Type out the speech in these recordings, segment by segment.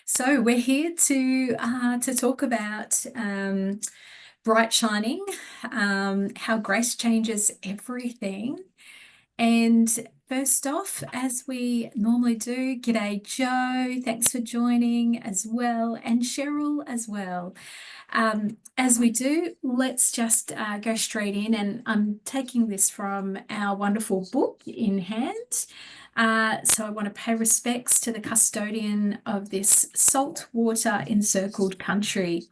So we're here to talk about bright shining, how grace changes everything. And first off, as we normally do, g'day Joe, thanks for joining as well, and Cheryl as well. As we do, let's just go straight in, and I'm taking this from our wonderful book in hand. So I want to pay respects to the custodian of this saltwater encircled country,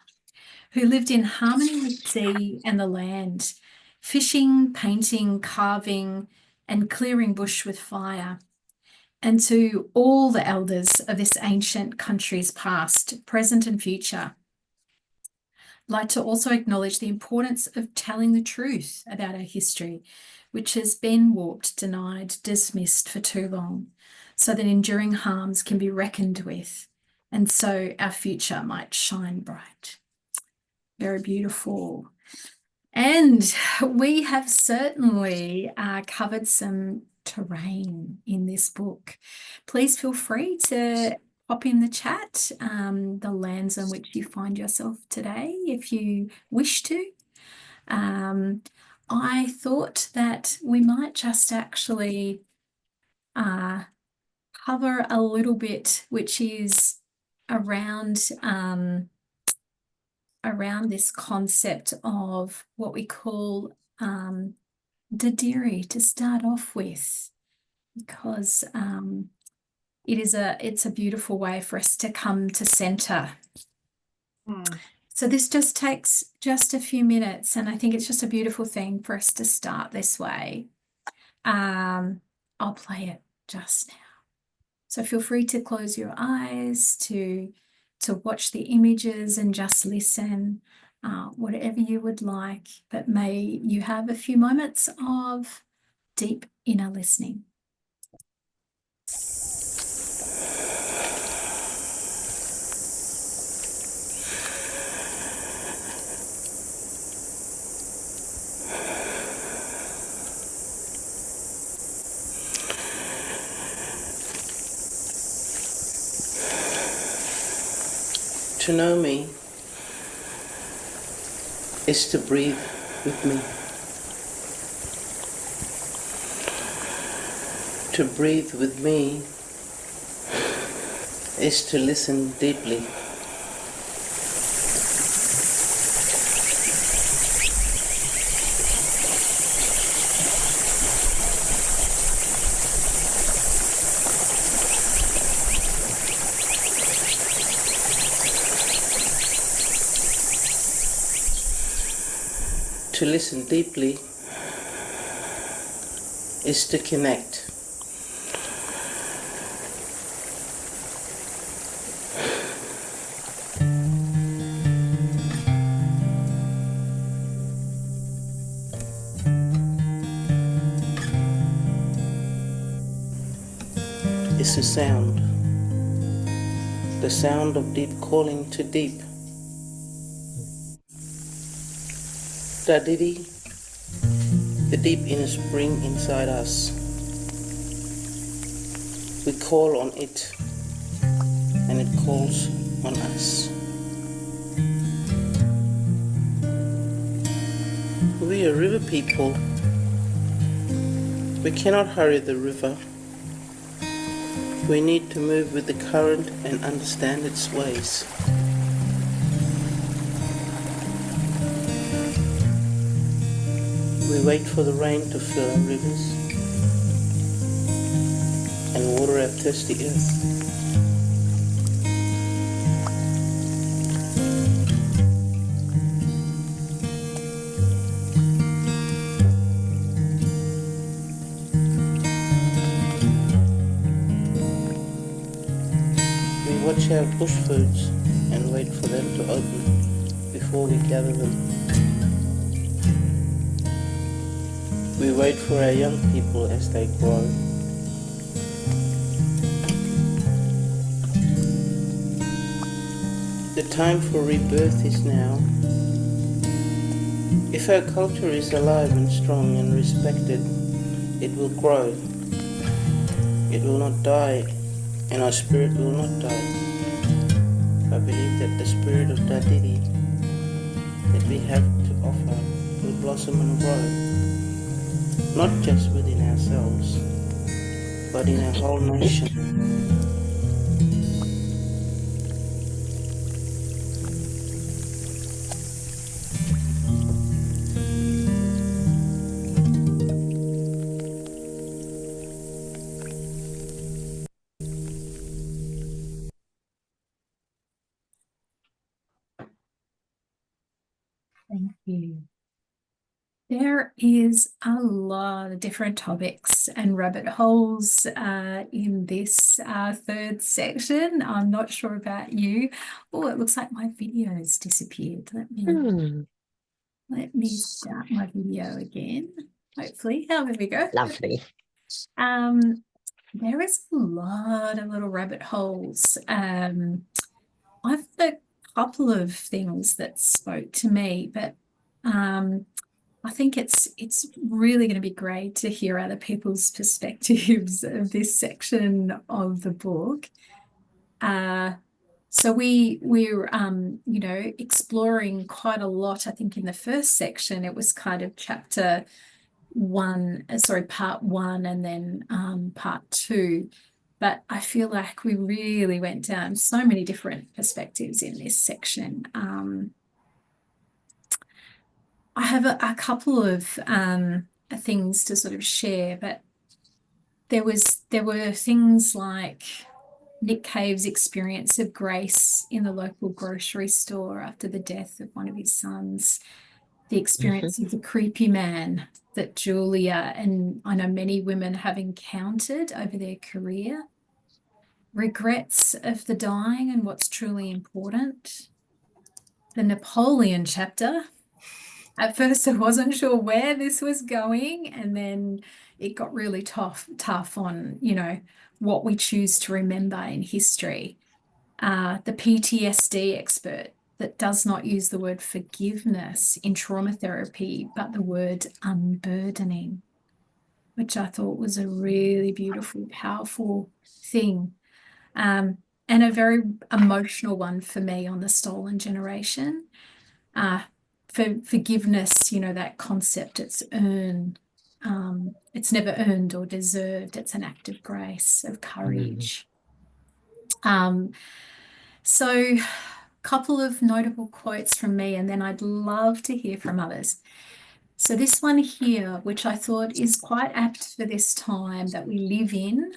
who lived in harmony with the sea and the land, fishing, painting, carving, and clearing bush with fire. And to all the elders of this ancient country's past, present, and future, I'd like to also acknowledge the importance of telling the truth about our history, which has been warped, denied, dismissed for too long, so that enduring harms can be reckoned with, and so our future might shine bright. Very beautiful. And we have certainly covered some terrain in this book. Please feel free to pop in the chat the lands on which you find yourself today, if you wish to. I thought that we might just actually cover a little bit, which is around this concept of what we call Dadiri to start off with, because it's a beautiful way for us to come to center. So this just takes just a few minutes, and I think it's just a beautiful thing for us to start this way. I'll play it just now. So feel free to close your eyes, to watch the images and just listen, whatever you would like, but may you have a few moments of deep inner listening. To know me is to breathe with me. To breathe with me is to listen deeply. To listen deeply is to connect. It's a sound, the sound of deep calling to deep. Dadiri, the deep inner spring inside us. We call on it, and it calls on us. We are river people. We cannot hurry the river. We need to move with the current and understand its ways. We wait for the rain to fill our rivers and water our thirsty earth. We watch our bush foods and wait for them to open before we gather them. We wait for our young people as they grow. The time for rebirth is now. If our culture is alive and strong and respected, it will grow. It will not die, and our spirit will not die. I believe that the spirit of Dadidi that we have to offer will blossom and grow, not just within ourselves, but in our whole nation. Thank you. There is a lot of different topics and rabbit holes in this third section. I'm not sure about you. Oh, it looks like my video's disappeared. Let me start my video again. Hopefully, oh, there we go. Lovely. There is a lot of little rabbit holes. I've got a couple of things that spoke to me, but I think it's really going to be great to hear other people's perspectives of this section of the book. So we're exploring quite a lot. I think in the first section it was kind of chapter one, part one, and then part two. But I feel like we really went down so many different perspectives in this section. I have a couple of things to sort of share, but there were things like Nick Cave's experience of grace in the local grocery store after the death of one of his sons, the experience of the creepy man that Julia and I know many women have encountered over their career, regrets of the dying and what's truly important, the Napoleon chapter. At first, I wasn't sure where this was going, and then it got really tough on, what we choose to remember in history. The PTSD expert that does not use the word forgiveness in trauma therapy, but the word unburdening, which I thought was a really beautiful, powerful thing. And a very emotional one for me on the stolen generation. For forgiveness, that concept, it's earned. It's never earned or deserved. It's an act of grace, of courage. So a couple of notable quotes from me, and then I'd love to hear from others. So this one here, which I thought is quite apt for this time that we live in.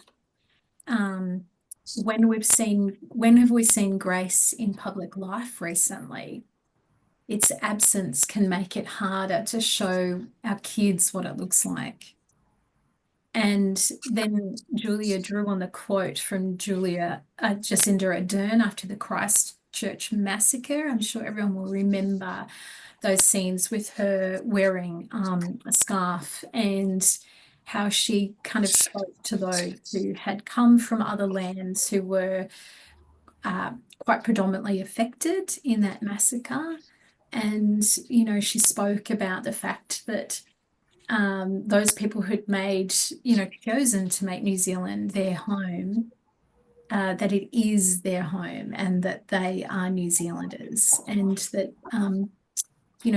When have we seen grace in public life recently? Its absence can make it harder to show our kids what it looks like. And then Julia drew on the quote from Jacinda Ardern after the Christchurch massacre. I'm sure everyone will remember those scenes with her wearing a scarf and how she kind of spoke to those who had come from other lands who were quite predominantly affected in that massacre. And, she spoke about the fact that those people who'd made, chosen to make New Zealand their home, that it is their home and that they are New Zealanders, and that,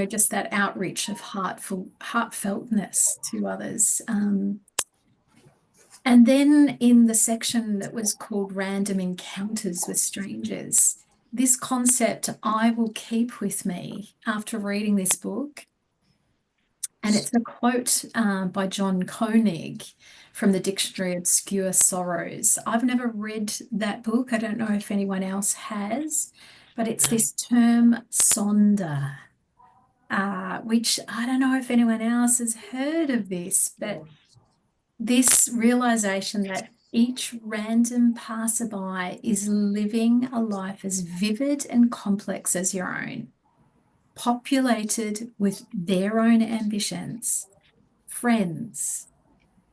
just that outreach of heartfeltness to others. And then in the section that was called Random Encounters with Strangers, this concept I will keep with me after reading this book. And it's a quote by John Koenig from the Dictionary of Obscure Sorrows. I've never read that book. I don't know if anyone else has, but it's this term sonder, which I don't know if anyone else has heard of this, but this realization that each random passerby is living a life as vivid and complex as your own, populated with their own ambitions, friends,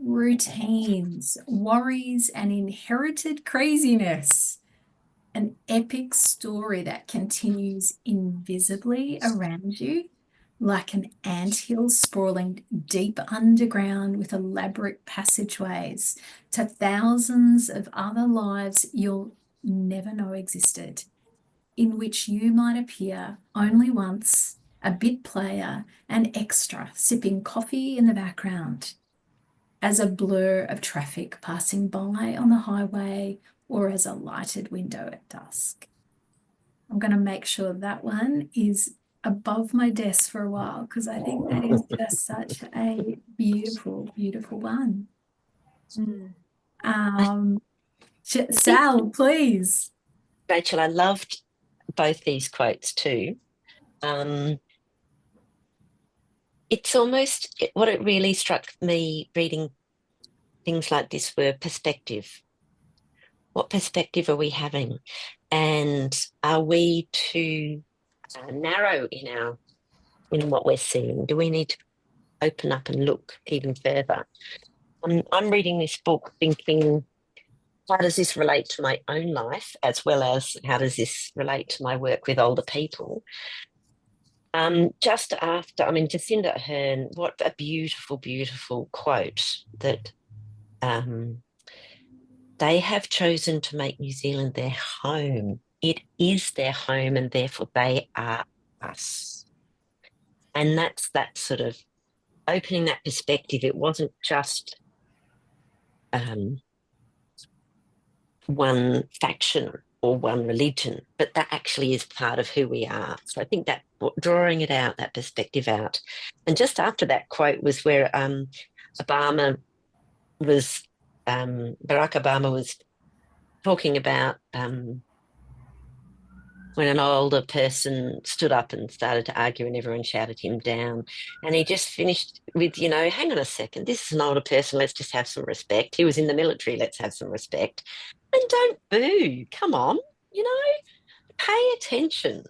routines, worries, and inherited craziness. An epic story that continues invisibly around you, like an anthill sprawling deep underground with elaborate passageways to thousands of other lives you'll never know existed. in which you might appear only once, a bit player and extra, sipping coffee in the background, as a blur of traffic passing by on the highway or as a lighted window at dusk. I'm going to make sure that one is above my desk for a while because I think that is just such a beautiful, beautiful one. Mm. I think, Sal, please. Rachel, I loved both these quotes too. It's almost what it really struck me reading things like this were perspective. What perspective are we having? And are we too narrow in what we're seeing? Do we need to open up and look even further? I'm reading this book thinking, how does this relate to my own life, as well as how does this relate to my work with older people? Just after, Jacinda Ardern, what a beautiful, beautiful quote that they have chosen to make New Zealand their home. It is their home, and therefore they are us. And that's that sort of opening that perspective. It wasn't just one faction or one religion, but that actually is part of who we are. So I think that drawing it out, that perspective out. And just after that quote was where Barack Obama was talking about when an older person stood up and started to argue and everyone shouted him down. And he just finished with, hang on a second, this is an older person, let's just have some respect. He was in the military, let's have some respect. And don't boo, come on, pay attention.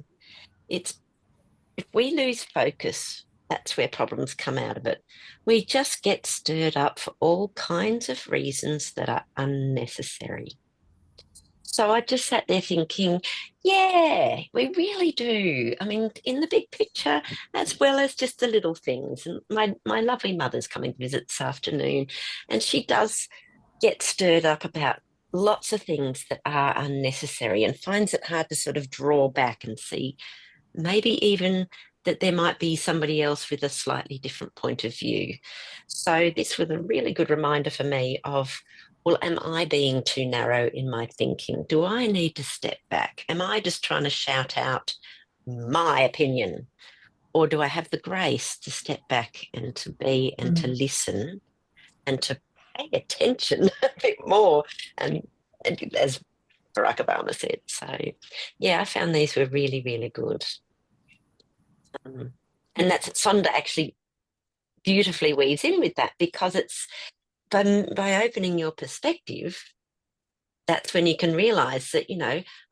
If we lose focus, that's where problems come out of it. We just get stirred up for all kinds of reasons that are unnecessary. So I just sat there thinking, yeah, we really do. In the big picture, as well as just the little things. And my lovely mother's coming to visit this afternoon, and she does get stirred up about lots of things that are unnecessary and finds it hard to sort of draw back and see maybe even that there might be somebody else with a slightly different point of view. So this was a really good reminder for me of, well, am I being too narrow in my thinking? Do I need to step back? Am I just trying to shout out my opinion? Or do I have the grace to step back and to be and to listen and to pay attention a bit more? And as Barack Obama said. So, yeah, I found these were really, really good. And that's Sonda actually beautifully weaves in with that, because it's by opening your perspective, that's when you can realise that,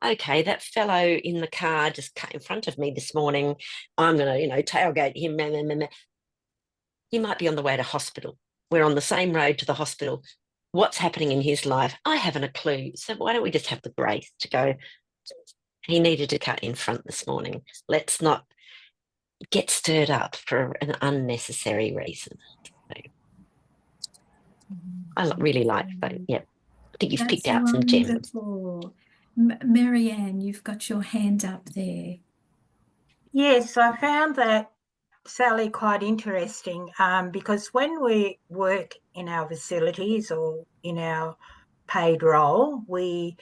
okay, that fellow in the car just cut in front of me this morning, I'm going to, tailgate him. He might be on the way to hospital. We're on the same road to the hospital. What's happening in his life? I haven't a clue. So why don't we just have the grace to go, he needed to cut in front this morning. Let's not get stirred up for an unnecessary reason. So I really like that. Yeah, I think you've picked out some gems. Wonderful. Marianne, you've got your hand up there. Yes, I found that, Sally, quite interesting because when we work in our facilities or in our paid role, we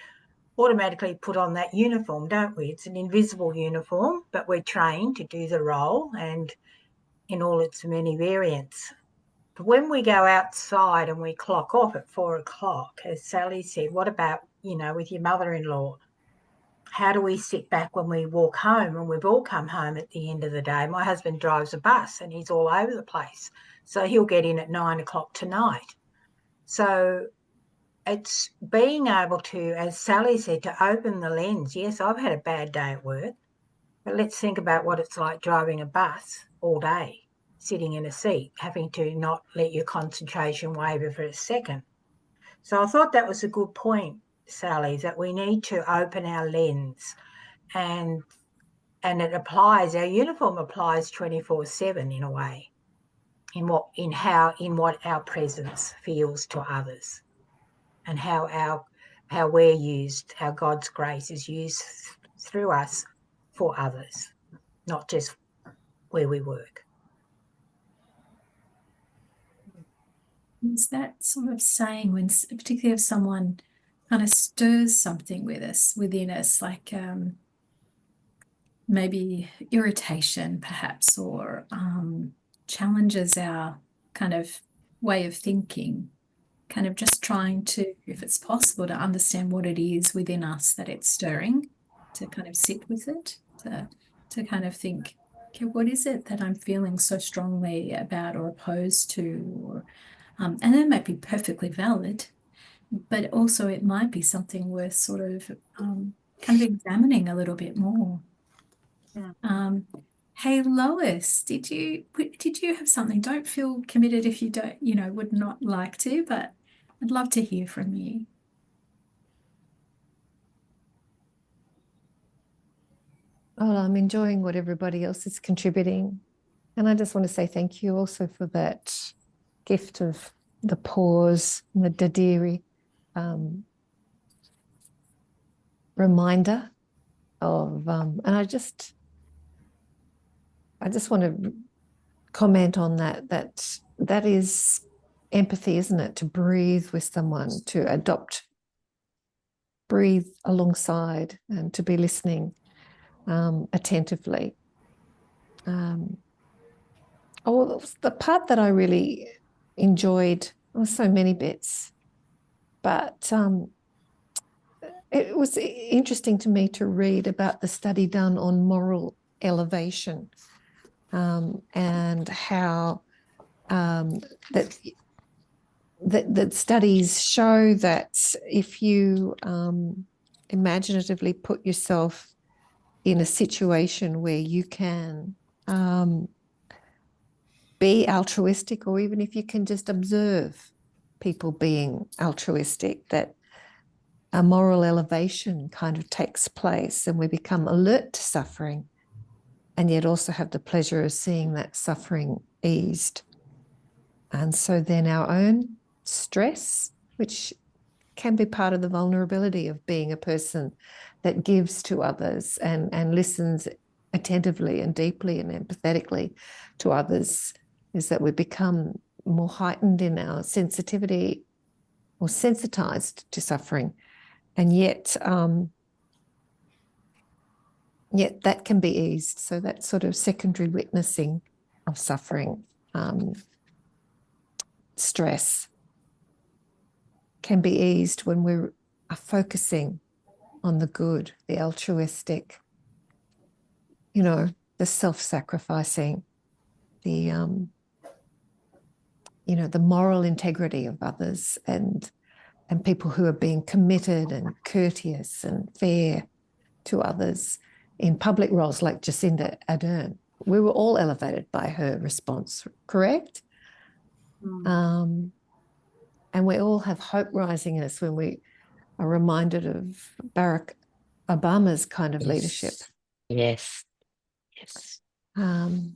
automatically put on that uniform, don't we? It's an invisible uniform, but we're trained to do the role and in all its many variants. But when we go outside and we clock off at 4 o'clock, as Sally said, what about, with your mother-in-law? How do we sit back when we walk home? And we've all come home at the end of the day. My husband drives a bus and he's all over the place. So he'll get in at 9 o'clock tonight. So it's being able to, as Sally said, to open the lens. Yes, I've had a bad day at work, but let's think about what it's like driving a bus all day, sitting in a seat, having to not let your concentration waver for a second. So I thought that was a good point, Sally, that we need to open our lens, and it applies, our uniform applies 24/7 in a way, in what our presence feels to others, and how we're used, how God's grace is used through us for others, not just where we work. Is that sort of saying when, particularly if someone kind of stirs something within us, like maybe irritation perhaps, or challenges our kind of way of thinking, kind of just trying to, if it's possible, to understand what it is within us that it's stirring, to kind of sit with it, to kind of think, okay, what is it that I'm feeling so strongly about or opposed to? Or, and that might be perfectly valid, but also it might be something worth sort of kind of examining a little bit more. Hey Lois, did you have something? Don't feel committed if you don't, would not like to, but I'd love to hear from you. Oh, I'm enjoying what everybody else is contributing. And I just want to say thank you also for that gift of the pause and the dadiri reminder of, and I just want to comment on that is empathy, isn't it? To breathe with someone, to breathe alongside, and to be listening attentively. The part that I really enjoyed, so many bits, but it was interesting to me to read about the study done on moral elevation, and how that studies show that if you imaginatively put yourself in a situation where you can be altruistic, or even if you can just observe people being altruistic, that a moral elevation kind of takes place, and we become alert to suffering, and yet also have the pleasure of seeing that suffering eased. And so then our own stress, which can be part of the vulnerability of being a person that gives to others and listens attentively and deeply and empathetically to others, is that we become more heightened in our sensitivity or sensitized to suffering. And yet that can be eased. So that sort of secondary witnessing of suffering, stress, can be eased when we are focusing on the good, the altruistic, the self-sacrificing, the the moral integrity of others, and people who are being committed and courteous and fair to others in public roles, like Jacinda Ardern. We were all elevated by her response, correct? And we all have hope rising in us when we are reminded of Barack Obama's kind of leadership. Yes. And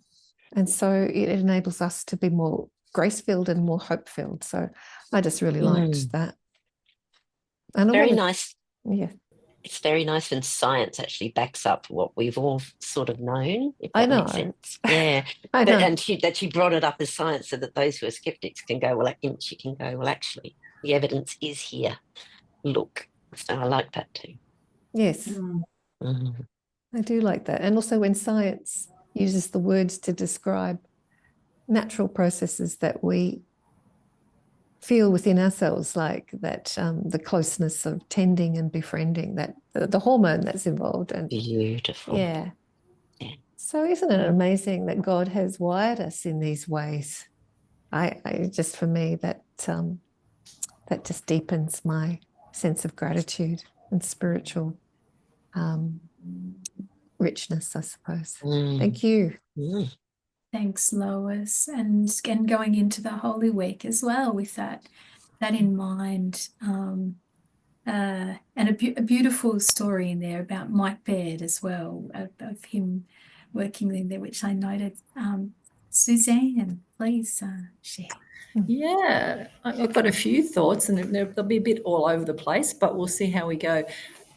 so it enables us to be more grace-filled and more hope-filled. So I just really liked that. And very nice. Yeah. It's very nice when science actually backs up what we've all sort of known, if that makes sense. Yeah. I know. And she brought it up as science so that those who are skeptics can go, well, actually, the evidence is here. Look. So I like that too. Yes. I do like that. And also when science uses the words to describe natural processes that we feel within ourselves, like that, the closeness of tending and befriending, that the hormone that's involved. And beautiful. Yeah. So isn't it amazing that God has wired us in these ways? I just, for me, that just deepens my sense of gratitude and spiritual richness, I suppose. Thank you. Thanks, Lois. And going into the Holy Week as well with that in mind. And a beautiful story in there about Mike Baird as well, of him working in there, which I noted. Suzanne, please share. Yeah, I've got a few thoughts, and they'll be a bit all over the place, but we'll see how we go.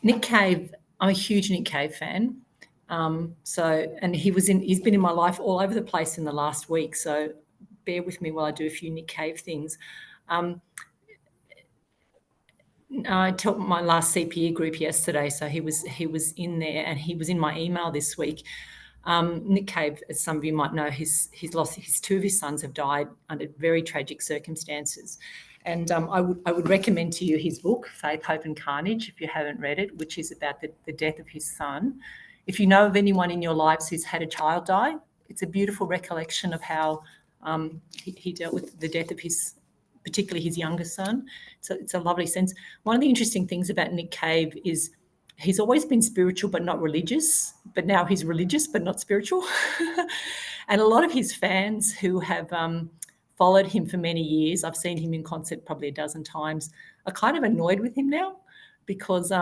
Nick Cave I'm a huge Nick Cave fan. And he's been in my life all over the place in the last week. So bear with me while I do a few Nick Cave things. I taught my last CPE group yesterday, so he was in there, and he was in my email this week. Nick Cave, as some of you might know, he's lost two of his sons have died under very tragic circumstances, and I would recommend to you his book, Faith, Hope and Carnage, if you haven't read it, which is about the death of his son. If you know of anyone in your lives who's had a child die, it's a beautiful recollection of how he dealt with the death of particularly his younger son. So it's a lovely sense. One of the interesting things about Nick Cave is he's always been spiritual but not religious, but now he's religious but not spiritual. And a lot of his fans who have followed him for many years, I've seen him in concert probably a dozen times, are kind of annoyed with him now because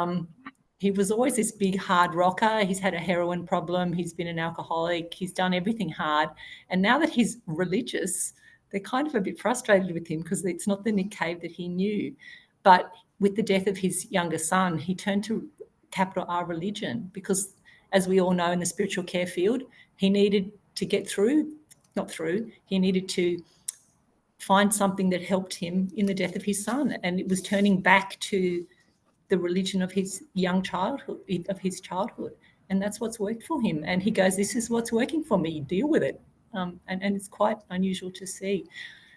he was always this big hard rocker. He's had a heroin problem. He's been an alcoholic. He's done everything hard. And now that he's religious, they're kind of a bit frustrated with him because it's not the Nick Cave that he knew. But with the death of his younger son, he turned to capital R religion because, as we all know in the spiritual care field, he needed to get he needed to find something that helped him in the death of his son. And it was turning back to the religion of his childhood. And that's what's worked for him. And he goes, this is what's working for me, deal with it. And it's quite unusual to see.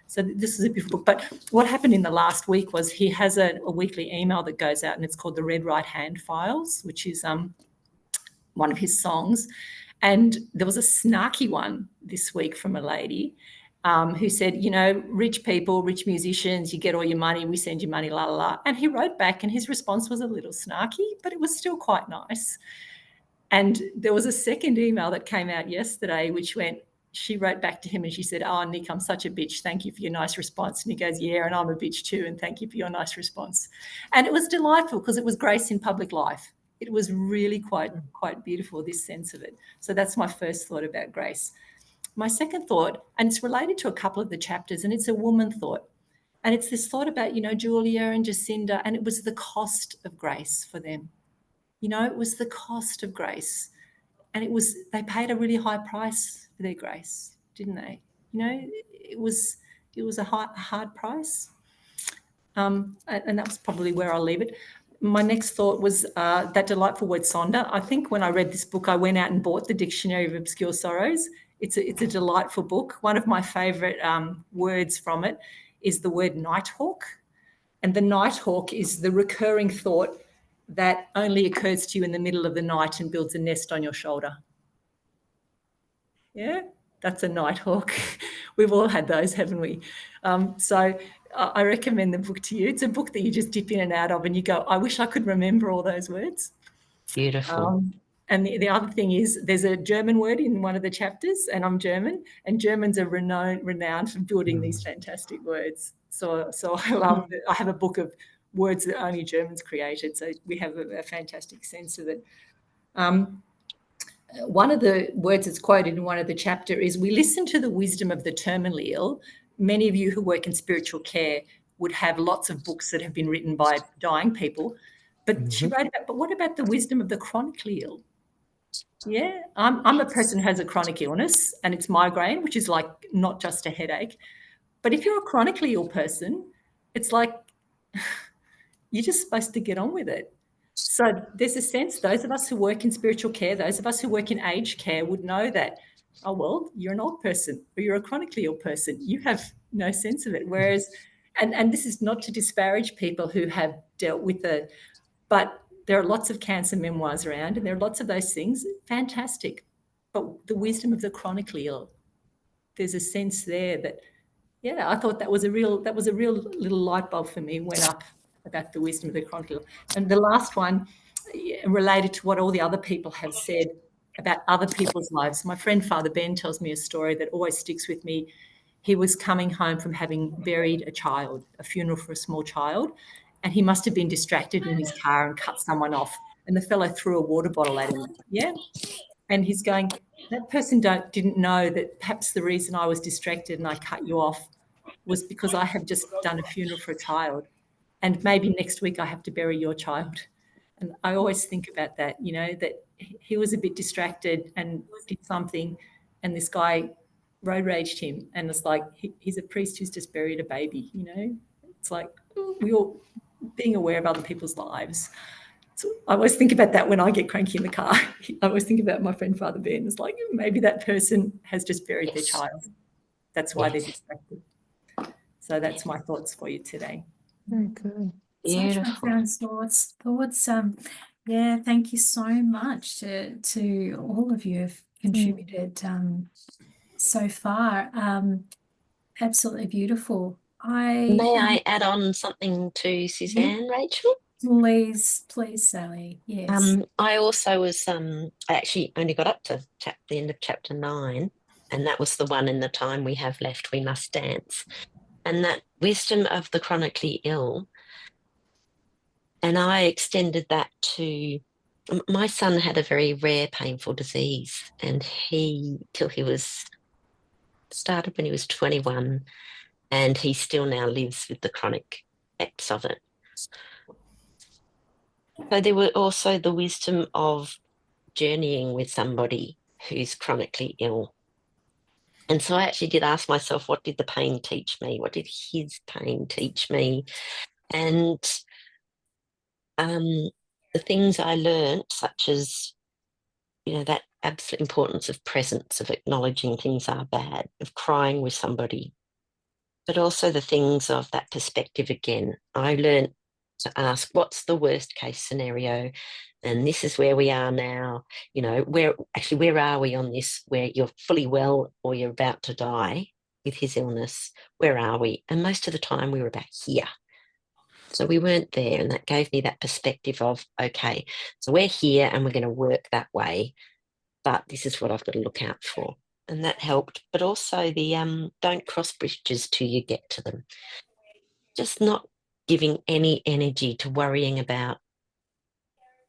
So this is a beautiful book. But what happened in the last week was he has a weekly email that goes out, and it's called the Red Right Hand Files, which is one of his songs. And there was a snarky one this week from a lady who said, rich people, rich musicians, you get all your money, we send you money, la, la, la. And he wrote back, and his response was a little snarky, but it was still quite nice. And there was a second email that came out yesterday, which she wrote back to him and she said, oh, Nick, I'm such a bitch. Thank you for your nice response. And he goes, yeah, and I'm a bitch too. And thank you for your nice response. And it was delightful because it was grace in public life. It was really quite beautiful, this sense of it. So that's my first thought about grace. My second thought, and it's related to a couple of the chapters, and it's a woman thought. And it's this thought about, Julia and Jacinda, and it was the cost of grace for them. It was the cost of grace. And they paid a really high price for their grace, didn't they? It was a hard price. And that was probably where I'll leave it. My next thought was that delightful word sonder. I think when I read this book, I went out and bought the Dictionary of Obscure Sorrows. It's a delightful book. One of my favourite words from it is the word nighthawk. And the nighthawk is the recurring thought that only occurs to you in the middle of the night and builds a nest on your shoulder. Yeah, that's a nighthawk. We've all had those, haven't we? So I recommend the book to you. It's a book that you just dip in and out of and you go, I wish I could remember all those words. Beautiful. And the other thing is there's a German word in one of the chapters, and I'm German, and Germans are renowned for building these fantastic words. So I love it. I have a book of words that only Germans created, so we have a fantastic sense of it. One of the words that's quoted in one of the chapter is, we listen to the wisdom of the terminally ill. Many of you who work in spiritual care would have lots of books that have been written by dying people. But she wrote about, but what about the wisdom of the chronically ill? Yeah, I'm a person who has a chronic illness, and it's migraine, which is like not just a headache. But if you're a chronically ill person, it's like you're just supposed to get on with it. So there's a sense, those of us who work in spiritual care, those of us who work in aged care would know that, oh, well, you're an old person or you're a chronically ill person. You have no sense of it. Whereas, and this is not to disparage people who have dealt with but there are lots of cancer memoirs around and there are lots of those things. Fantastic. But the wisdom of the chronically ill, there's a sense there that, yeah, I thought that was a real little light bulb for me, went up about the wisdom of the chronically ill. And the last one related to what all the other people have said about other people's lives. My friend Father Ben tells me a story that always sticks with me. He was coming home from having buried a funeral for a small child, and he must have been distracted in his car and cut someone off. And the fellow threw a water bottle at him. Yeah. And he's going, that person didn't know that perhaps the reason I was distracted and I cut you off was because I have just done a funeral for a child. And maybe next week I have to bury your child. And I always think about that, you know, that he was a bit distracted and did something, and this guy road raged him, and it's like he's a priest who's just buried a baby, you know. It's like we all being aware of other people's lives. So I always think about that when I get cranky in the car. I always think about my friend Father Ben. It's like maybe that person has just buried their child. That's why they're distracted. So that's my thoughts for you today. Very good. Such Beautiful. profound thoughts. Yeah, thank you so much to all of you who've contributed so far. Absolutely beautiful. May I add on something to Suzanne, Rachel? Please, Sally. Yes. I also was I actually only got up to the end of chapter 9, and that was the one in the time we have left we must dance. And that wisdom of the chronically ill. And I extended that to my son had a very rare, painful disease, and till he was started when he was 21, and he still now lives with the chronic effects of it. So there were also the wisdom of journeying with somebody who's chronically ill. And so I actually did ask myself, what did the pain teach me? What did his pain teach me? And the things I learned, such as, you know, that absolute importance of presence, of acknowledging things are bad, of crying with somebody, but also the things of that perspective again. I learned to ask, what's the worst case scenario? And this is where we are now. You know, where are we on this, where you're fully well or you're about to die with his illness? Where are we? And most of the time we were about here. So we weren't there, and that gave me that perspective of, okay, so we're here and we're going to work that way, but this is what I've got to look out for. And that helped. But also the don't cross bridges till you get to them. Just not giving any energy to worrying about,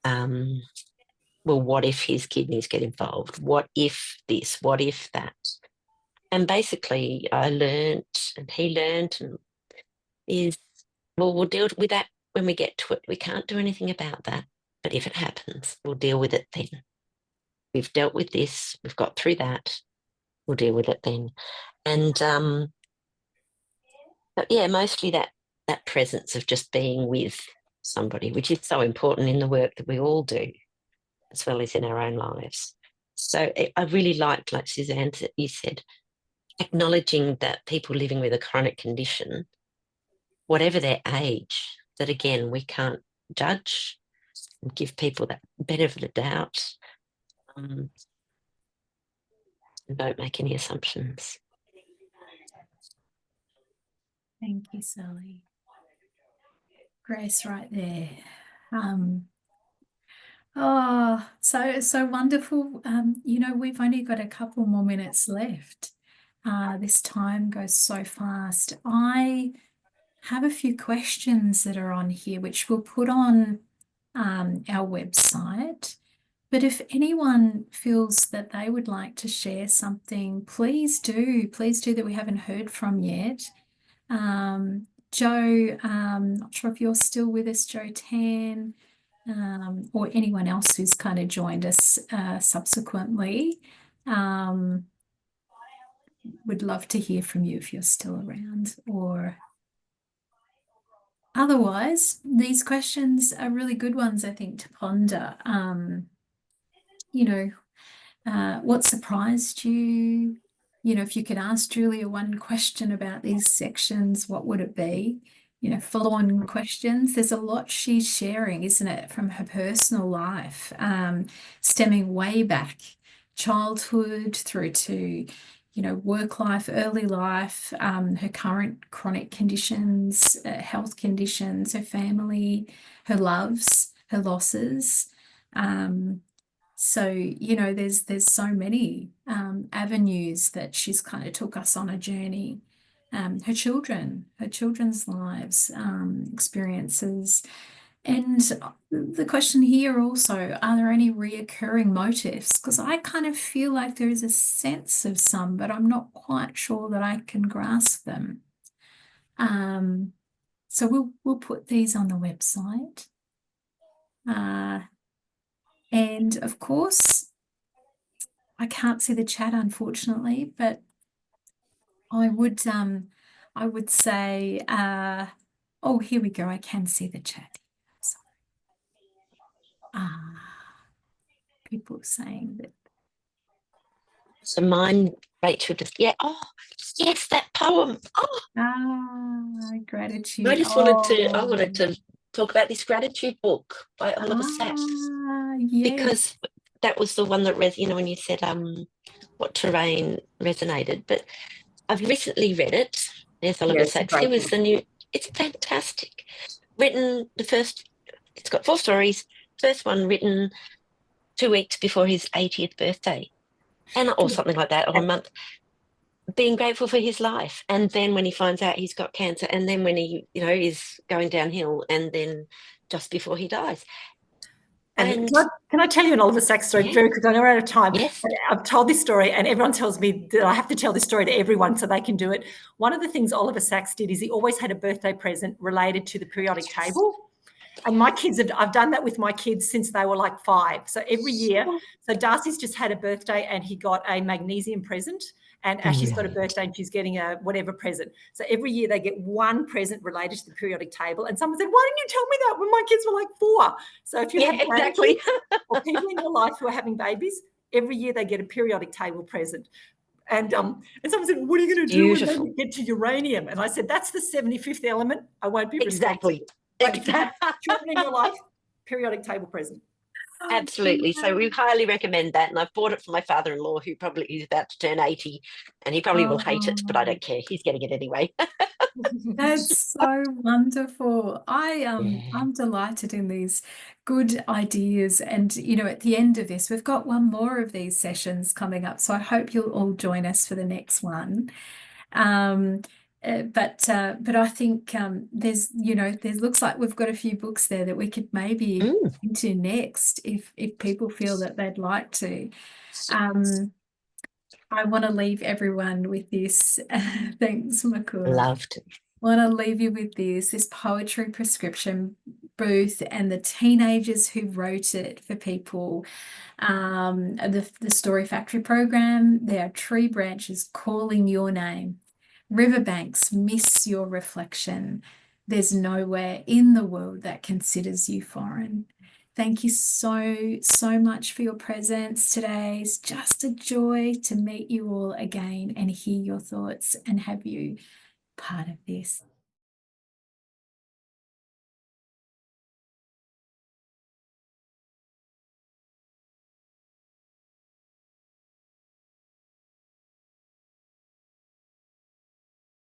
well, what if his kidneys get involved? What if this? What if that? And basically I learned, and he learned, and we'll deal with that when we get to it. We can't do anything about that. But if it happens, we'll deal with it then. We've dealt with this. We've got through that. We'll deal with it then. And but yeah, mostly that presence of just being with somebody, which is so important in the work that we all do, as well as in our own lives. So I really liked, like Suzanne, you said, acknowledging that people living with a chronic condition, whatever their age, that again, we can't judge and give people that benefit of the doubt. And don't make any assumptions. Thank you, Sally. Grace, right there. Oh, so wonderful. You know, we've only got a couple more minutes left. This time goes so fast. I have a few questions that are on here, which we'll put on our website. But if anyone feels that they would like to share something, please do that we haven't heard from yet. Joe, not sure if you're still with us, Joe Tan, or anyone else who's kind of joined us subsequently. Would love to hear from you if you're still around, or otherwise, these questions are really good ones, I think, to ponder. You know, what surprised you? You know, if you could ask Julia one question about these sections, what would it be? You know, follow-on questions. There's a lot she's sharing, isn't it, from her personal life, stemming way back, childhood through to, you know, work life, early life, her current chronic conditions, health conditions, her family, her loves, her losses. So, you know, there's so many avenues that she's kind of took us on a journey. Her children's lives, experiences. And the question here also, are there any reoccurring motifs? Because I kind of feel like there is a sense of some, but I'm not quite sure that I can grasp them. So we'll put these on the website. And of course, I can't see the chat, unfortunately, but I would say, oh, here we go. I can see the chat. Sorry. People saying that. So mine, Rachel, just, yeah, oh, yes, that poem. Oh, Gratitude. I wanted to talk about this gratitude book by Oliver Sacks. Yes. Because that was the one that, when you said what terrain resonated. But I've recently read it. There's Oliver Sacks. It was it's fantastic. Written it's got 4 stories. First one written 2 weeks before his 80th birthday, or something like that, or a month. Being grateful for his life, and then when he finds out he's got cancer, and then when he, is going downhill, and then just before he dies. And can I tell you an Oliver Sacks story very quickly? I know we're out of time. Yes. I've told this story, and everyone tells me that I have to tell this story to everyone so they can do it. One of the things Oliver Sacks did is he always had a birthday present related to the periodic table. And my kids I've done that with my kids since they were like 5. So every year, so Darcy's just had a birthday and he got a magnesium present, and Ashley's got a birthday and she's getting a whatever present. So every year they get one present related to the periodic table. And someone said, why didn't you tell me that when my kids were like 4? So if you have exactly. or people in your life who are having babies, every year they get a periodic table present. And someone said, what are you going to do when you get to uranium? And I said, that's the 75th element. I won't be responsible. But if you have children in your life, periodic table present. Absolutely. So we highly recommend that. And I've bought it for my father-in-law, who's about to turn 80, and he probably will hate it, but I don't care. He's getting it anyway. That's so wonderful. I'm delighted in these good ideas. And, at the end of this, we've got one more of these sessions coming up. So I hope you'll all join us for the next one. But I think there's looks like we've got a few books there that we could maybe into next if people feel that they'd like to. I want to leave everyone with this. Thanks, Makura. Loved. I want to leave you with this poetry prescription booth and the teenagers who wrote it for people. The Story Factory program, there are tree branches calling your name. Riverbanks miss your reflection. There's nowhere in the world that considers you foreign. Thank you so much for your presence today. It's just a joy to meet you all again and hear your thoughts and have you part of this.